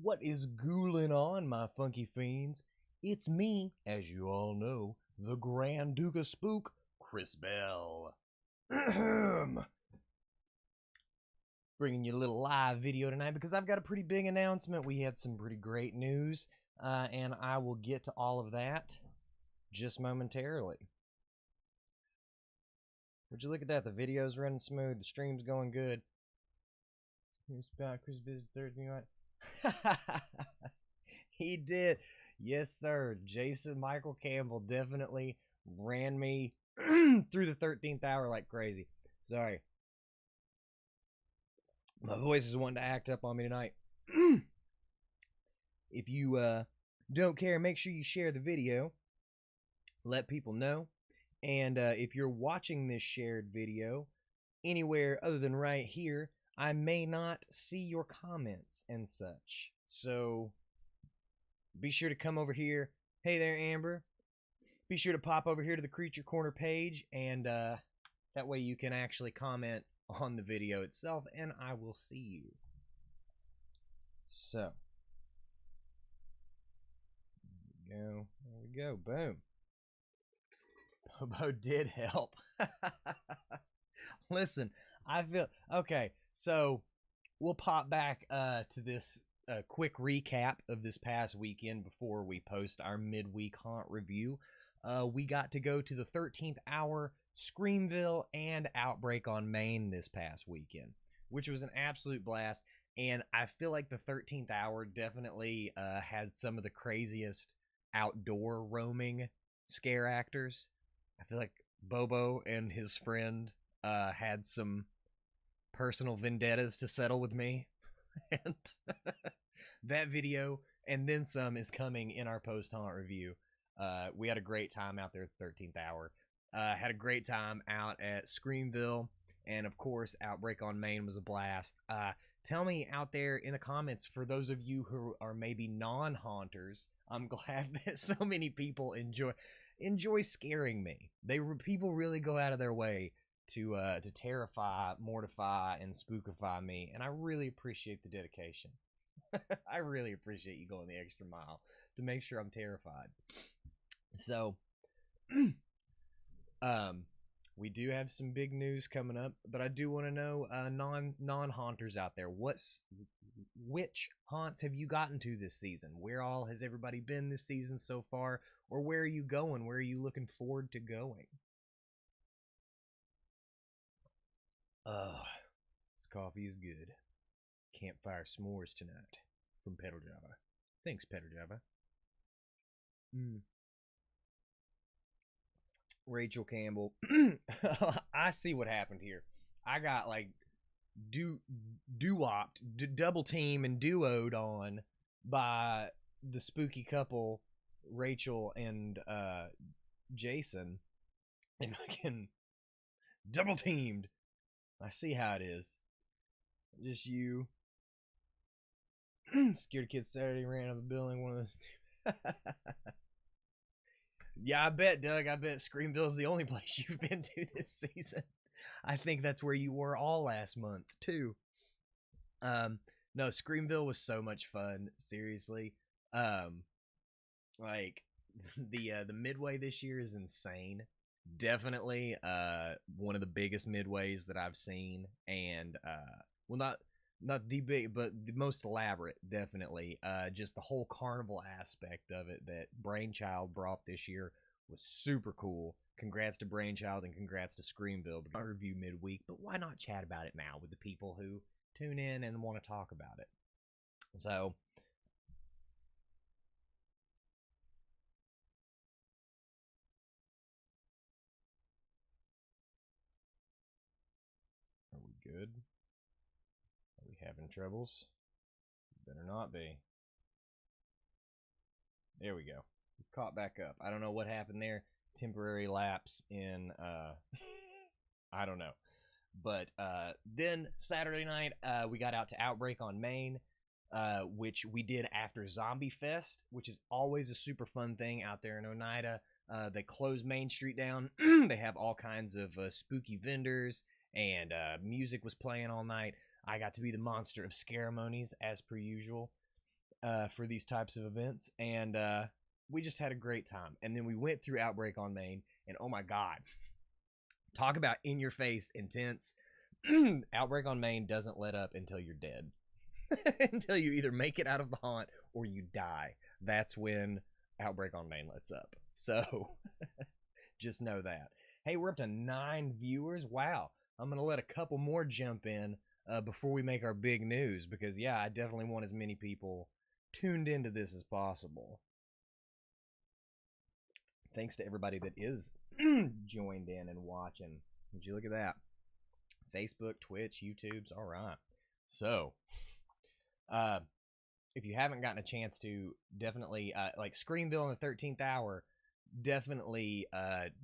What is ghouling on, my funky fiends? It's me, as you all know, the Grand Duke of Spook, Chris Bell. Bringing you a little live video tonight because I've got a pretty big announcement. We had some pretty great news, and I will get to all of that just momentarily. Would you look at that? The video's running smooth. The stream's going good. Chris visited Thursday night. He did. Yes, sir. Jason Michael Campbell definitely ran me through the 13th hour like crazy. Sorry. My voice is wanting to act up on me tonight. If you don't care, make sure you share the video. Let people know. And if you're watching this shared video anywhere other than right here, I may not see your comments and such. So be sure to come over here. Hey there, Amber. Be sure to pop over here to the Creature Corner page, and that way you can actually comment on the video itself, and I will see you. So, there we go. Boom. Bobo did help. Listen, I feel okay. So we'll pop back to this quick recap of this past weekend before we post our midweek haunt review. We got to go to the 13th hour, Screamville, and Outbreak on Main this past weekend, which was an absolute blast. And I feel like the 13th hour definitely had some of the craziest outdoor roaming scare actors. I feel like Bobo and his friend had some personal vendettas to settle with me. And that video and then some is coming in our post-haunt review. We had a great time out there at the 13th hour. Had a great time out at Screamville. And, of course, Outbreak on Main was a blast. Tell me out there in the comments, for those of you who are maybe non-haunters, I'm glad that so many people enjoy scaring me. People really go out of their way to terrify, mortify, and spookify me, and I really appreciate the dedication. I really appreciate you going the extra mile to make sure I'm terrified. So, we do have some big news coming up, but I do want to know, non-haunters out there, which haunts have you gotten to this season? Where all has everybody been this season so far? Or where are you going? Where are you looking forward to going? This coffee is good. Campfire s'mores tonight from Pedal Java. Thanks, Pedal Java. Rachel Campbell. I see what happened here. I got like doo-wopped, double team and duoed on by the spooky couple, Rachel and Jason, and fucking double teamed. I see how it is. Just you. Scared Kid Saturday ran out of the building. One of those two. Yeah, I bet, Doug. I bet Screamville's the only place you've been to this season. I think that's where you were all last month, too. No, Screamville was so much fun. Seriously. Like, the midway this year is insane. Definitely one of the biggest midways that I've seen, and well, not the big, but the most elaborate, definitely. Just the whole carnival aspect of it that Brainchild brought this year was super cool. Congrats to Brainchild and congrats to Screamville. I'll review midweek, but why not chat about it now with the people who tune in and want to talk about it? So, are we good? Are we having troubles? Better not be. There we go. We caught back up. I don't know what happened there. Temporary lapse in I don't know. But then Saturday night we got out to Outbreak on Main, which we did after Zombie Fest, which is always a super fun thing out there in Oneida. They close Main Street down. They have all kinds of spooky vendors, and music was playing all night. I got to be the monster of ceremonies as per usual. for these types of events, and we just had a great time. And then we went through Outbreak on Main, and oh my god, talk about in your face intense. Outbreak on Main doesn't let up until you're dead. Until you either make it out of the haunt or you die. That's when Outbreak on Main lets up. So just know that. Hey, we're up to 9 viewers. Wow. I'm going to let a couple more jump in before we make our big news, because yeah, I definitely want as many people tuned into this as possible. Thanks to everybody that is joined in and watching. Would you look at that? Facebook, Twitch, YouTube's all right. So, if you haven't gotten a chance to, definitely like Screamville in the 13th Hour, definitely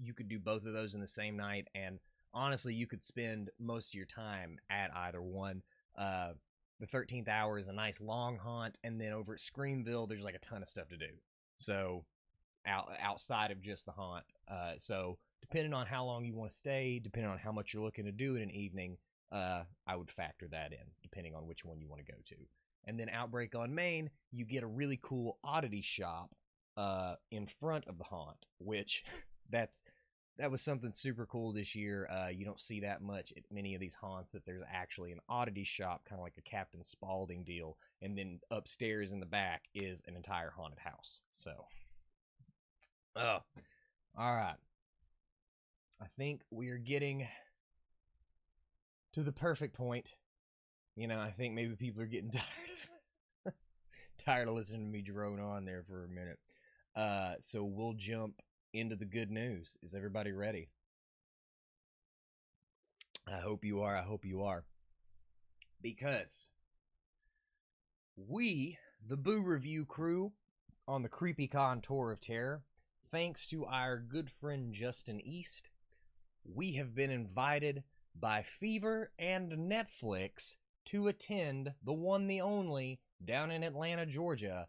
you could do both of those in the same night, and honestly you could spend most of your time at either one. The 13th Hour is a nice long haunt, and then over at Screamville there's like a ton of stuff to do, so outside of just the haunt. So depending on how long you want to stay, depending on how much you're looking to do in an evening, I would factor that in depending on which one you want to go to. And then Outbreak on Main, you get a really cool oddity shop in front of the haunt, which that was something super cool this year. You don't see that much at many of these haunts, that there's actually an oddity shop, kind of like a Captain Spaulding deal, and then upstairs in the back is an entire haunted house. So, all right. I think we are getting to the perfect point. You know, I think maybe people are getting tired of listening to me drone on there for a minute. So we'll jump into the good news. Is everybody ready? I hope you are. I hope you are. Because we, the Boo Review crew, on the Creepycon Tour of Terror, thanks to our good friend Justin East, we have been invited by Fever and Netflix to attend the one, the only, down in Atlanta, Georgia,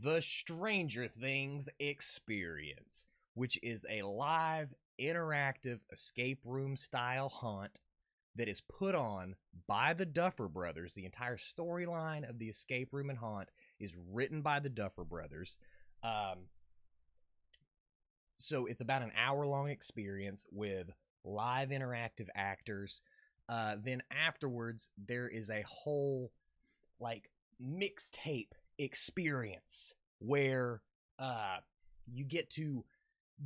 the Stranger Things Experience, which is a live, interactive, escape room style haunt that is put on by the Duffer Brothers. The entire storyline of the escape room and haunt is written by the Duffer Brothers. So it's about an hour-long experience with live interactive actors. Then afterwards, there is a whole like mixtape experience where you get to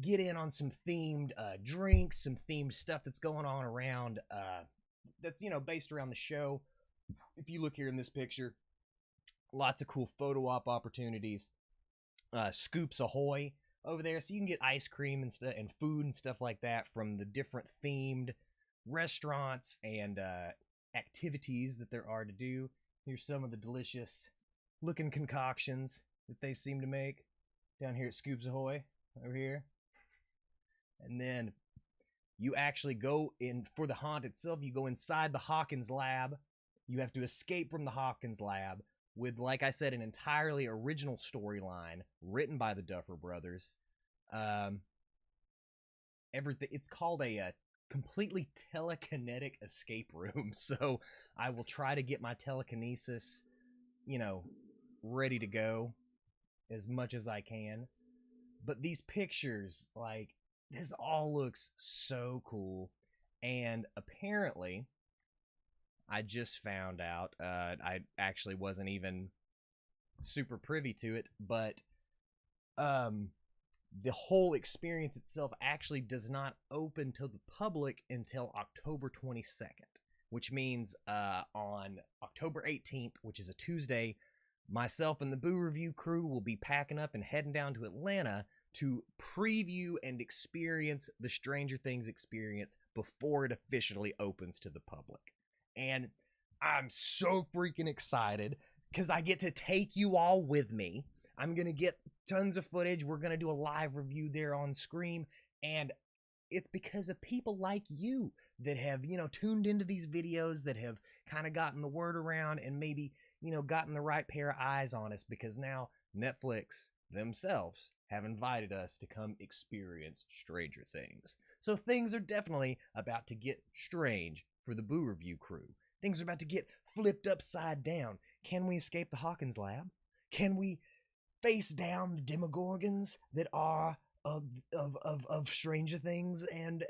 get in on some themed drinks, some themed stuff that's going on around that's, you know, based around the show. If you look here in this picture, lots of cool photo op opportunities. Scoops Ahoy over there, so you can get ice cream and stuff and food and stuff like that from the different themed restaurants and activities that there are to do. Here's some of the delicious looking concoctions that they seem to make down here at Scoops Ahoy over here. And then you actually go in for the haunt itself. You go inside the Hawkins lab. You have to escape from the Hawkins lab with, like I said, an entirely original storyline written by the Duffer Brothers. Everything. It's called a completely telekinetic escape room. So I will try to get my telekinesis, you know, ready to go as much as I can. But these pictures, like, this all looks so cool. And apparently, I just found out, I actually wasn't even super privy to it, but the whole experience itself actually does not open to the public until October 22nd, which means on October 18th, which is a Tuesday, myself and the Boo Review crew will be packing up and heading down to Atlanta to preview and experience the Stranger Things experience before it officially opens to the public. And I'm so freaking excited because I get to take you all with me. I'm going to get tons of footage. We're going to do a live review there on Scream. And it's because of people like you that have, you know, tuned into these videos, that have kind of gotten the word around and maybe, you know, gotten the right pair of eyes on us, because now Netflix themselves have invited us to come experience Stranger Things. So things are definitely about to get strange for the Boo Review crew. Things are about to get flipped upside down. Can we escape the Hawkins lab? Can we face down the demogorgons that are of Stranger Things and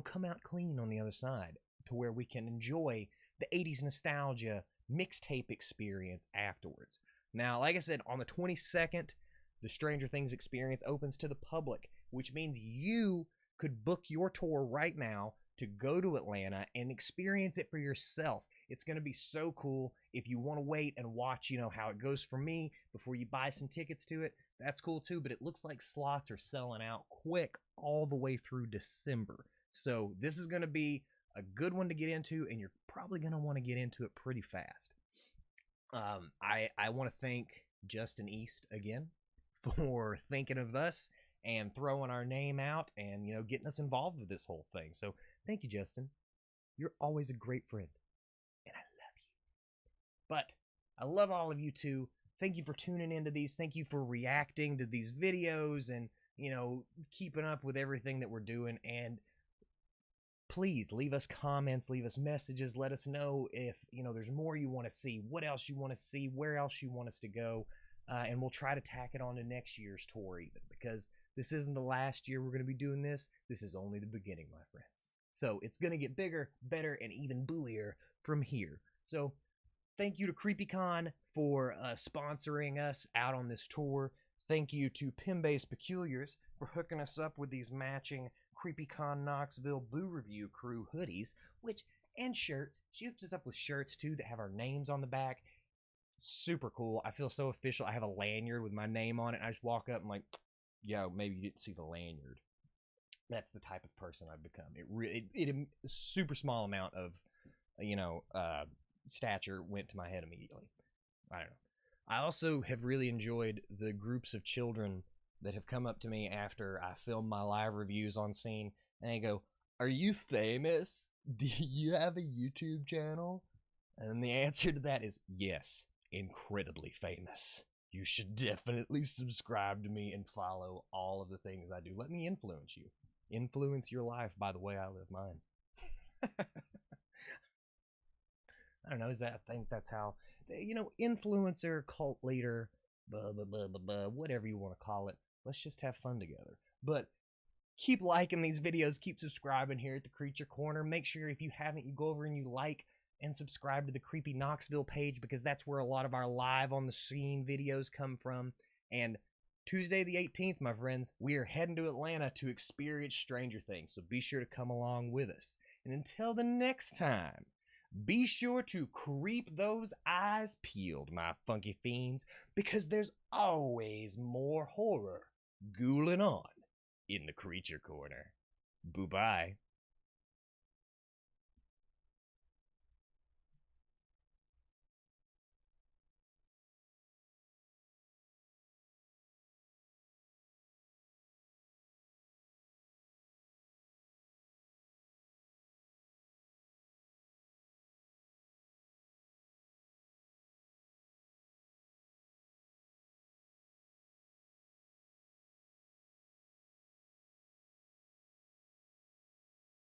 come out clean on the other side to where we can enjoy the 80s nostalgia mixtape experience afterwards. Now, like I said, on the 22nd, the Stranger Things experience opens to the public, which means you could book your tour right now to go to Atlanta and experience it for yourself. It's going to be so cool. If you want to wait and watch, how it goes for me before you buy some tickets to it, that's cool too. But it looks like slots are selling out quick all the way through December. So this is going to be a good one to get into, and you're probably going to want to get into it pretty fast. I want to thank Justin East again for thinking of us and throwing our name out and getting us involved with this whole thing. So thank you, Justin. You're always a great friend, and I love you. But I love all of you too. Thank you for tuning into these. Thank you for reacting to these videos and keeping up with everything that we're doing. And please leave us comments, leave us messages, let us know if there's more you want to see, what else you want to see, where else you want us to go, and we'll try to tack it on to next year's tour even, because this isn't the last year we're going to be doing this. This is only the beginning, my friends. So it's going to get bigger, better, and even booier from here. So thank you to Creepycon for sponsoring us out on this tour. Thank you to Pimbase Peculiars for hooking us up with these matching Creepycon Knoxville Boo Review Crew hoodies, and shirts. She hooked us up with shirts too that have our names on the back. Super cool. I feel so official. I have a lanyard with my name on it, and I just walk up and yo, maybe you didn't see the lanyard. That's the type of person I've become. It super small amount of stature went to my head immediately. I don't know. I also have really enjoyed the groups of children that have come up to me after I film my live reviews on scene, and they go, "Are you famous? Do you have a YouTube channel?" And the answer to that is yes, incredibly famous. You should definitely subscribe to me and follow all of the things I do. Let me influence you. Influence your life by the way I live mine. I don't know, I think that's how, influencer, cult leader, blah, blah, blah, blah, blah, whatever you want to call it. Let's just have fun together. But keep liking these videos. Keep subscribing here at the Creature Corner. Make sure if you haven't, you go over and you like and subscribe to the Creepy Knoxville page, because that's where a lot of our live on the scene videos come from. And Tuesday the 18th, my friends, we are heading to Atlanta to experience Stranger Things. So be sure to come along with us. And until the next time, be sure to keep those eyes peeled, my funky fiends, because there's always more horror ghouling on in the Creature Corner. Boo-bye.